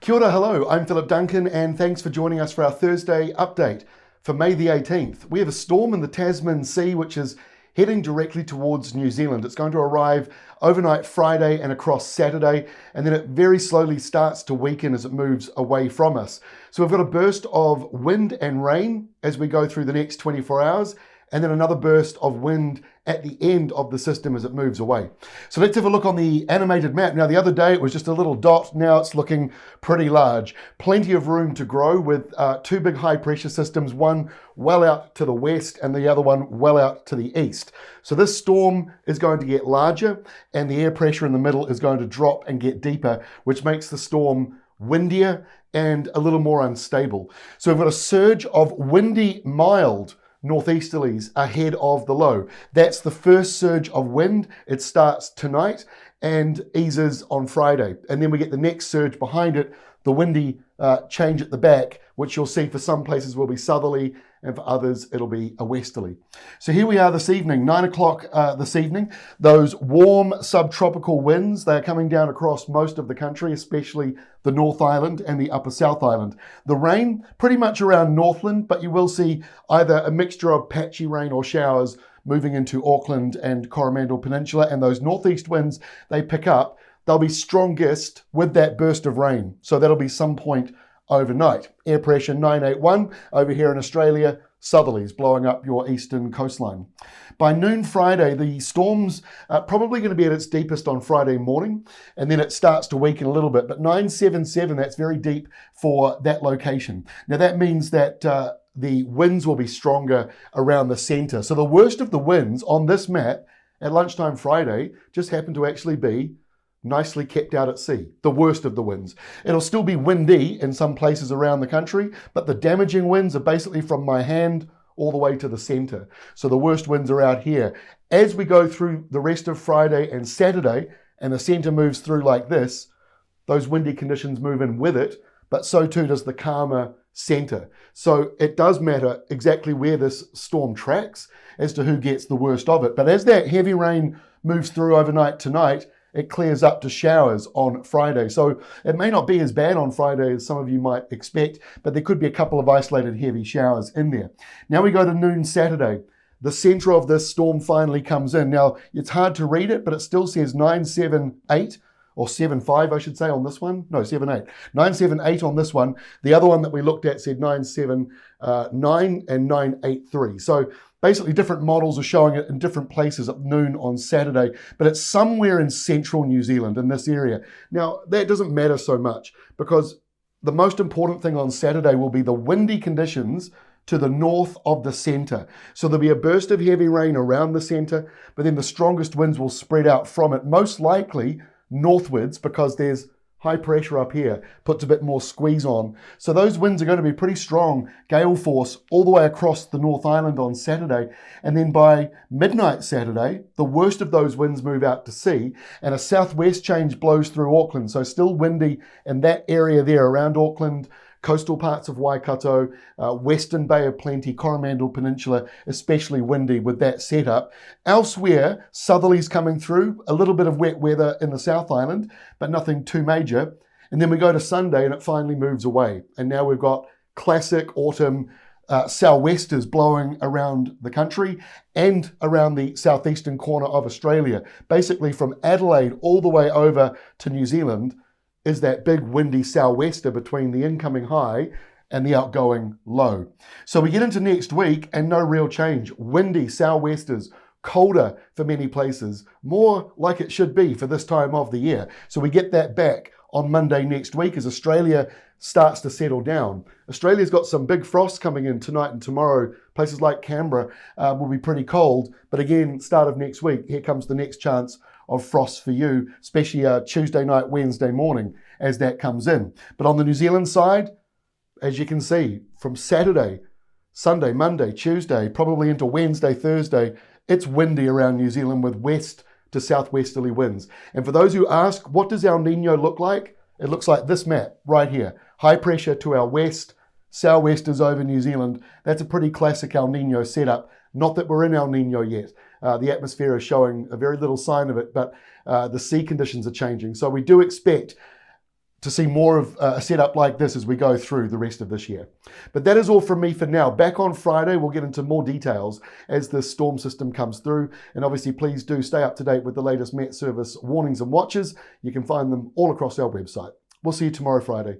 Kia ora, hello, I'm Philip Duncan and thanks for joining us for our Thursday update for May the 18th. We have a storm in the Tasman Sea which is heading directly towards New Zealand. It's going to arrive overnight Friday and across Saturday, and then it very slowly starts to weaken as it moves away from us. So we've got a burst of wind and rain as we go through the next 24 hours, and then another burst of wind at the end of the system as it moves away. So let's have a look on the animated map. Now, the other day it was just a little dot. Now it's looking pretty large. Plenty of room to grow with two big high pressure systems, one well out to the west and the other one well out to the east. So this storm is going to get larger and the air pressure in the middle is going to drop and get deeper, which makes the storm windier and a little more unstable. So we've got a surge of windy, mild northeasterlies ahead of the low. That's the first surge of wind. It starts tonight and eases on Friday. And then we get the next surge behind it, the windy change at the back, which you'll see for some places will be southerly and for others it'll be a westerly. So here we are this evening, 9 o'clock this evening. Those warm subtropical winds, they're coming down across most of the country, especially the North Island and the Upper South Island. The rain pretty much around Northland, but you will see either a mixture of patchy rain or showers moving into Auckland and Coromandel Peninsula, and those northeast winds they pick up, they'll be strongest with that burst of rain. So that'll be some point overnight. Air pressure 981 over here in Australia, southerlies blowing up your eastern coastline. By noon Friday, the storm's probably going to be at its deepest on Friday morning, and then it starts to weaken a little bit. But 977, that's very deep for that location. Now that means that the winds will be stronger around the center. So the worst of the winds on this map at lunchtime Friday just happened to actually be nicely kept out at sea, the worst of the winds. It'll still be windy in some places around the country, but the damaging winds are basically from my hand all the way to the center. So the worst winds are out here. As we go through the rest of Friday and Saturday, and the center moves through like this, those windy conditions move in with it, but so too does the calmer center. So it does matter exactly where this storm tracks as to who gets the worst of it. But as that heavy rain moves through overnight tonight, it clears up to showers on Friday. So it may not be as bad on Friday as some of you might expect, but there could be a couple of isolated heavy showers in there. Now we go to noon Saturday. The center of this storm finally comes in. Now it's hard to read it, but it still says 978 or 75, I should say, on this one. No, 78. 978 on this one. The other one that we looked at said 979 and 983. So basically different models are showing it in different places at noon on Saturday, but it's somewhere in central New Zealand in this area. Now, that doesn't matter so much because the most important thing on Saturday will be the windy conditions to the north of the center. So there'll be a burst of heavy rain around the center, but then the strongest winds will spread out from it, most likely northwards because there's high pressure up here, puts a bit more squeeze on. So those winds are going to be pretty strong, gale force all the way across the North Island on Saturday. And then by midnight Saturday, the worst of those winds move out to sea and a southwest change blows through Auckland. So still windy in that area there around Auckland, coastal parts of Waikato, Western Bay of Plenty, Coromandel Peninsula, especially windy with that setup. Elsewhere, southerlies coming through, a little bit of wet weather in the South Island, but nothing too major. And then we go to Sunday and it finally moves away. And now we've got classic autumn sou'westers blowing around the country and around the southeastern corner of Australia. Basically from Adelaide all the way over to New Zealand is that big windy sou'wester between the incoming high and the outgoing low. So we get into next week and no real change. Windy sou'westers, colder for many places, more like it should be for this time of the year. So we get that back on Monday next week as Australia starts to settle down. Australia's got some big frost coming in tonight and tomorrow. Places like Canberra will be pretty cold. But again, start of next week, here comes the next chance of frost for you, especially Tuesday night, Wednesday morning as that comes in. But on the New Zealand side, as you can see, from Saturday, Sunday, Monday, Tuesday, probably into Wednesday, Thursday, it's windy around New Zealand with west to southwesterly winds. And for those who ask, what does El Nino look like? It looks like this map right here. High pressure to our west, sou'westers over New Zealand. That's a pretty classic El Nino setup. Not that we're in El Nino yet. The atmosphere is showing a very little sign of it, but the sea conditions are changing. So we do expect to see more of a setup like this as we go through the rest of this year. But that is all from me for now. Back on Friday, we'll get into more details as the storm system comes through. And obviously, please do stay up to date with the latest MetService warnings and watches. You can find them all across our website. We'll see you tomorrow, Friday.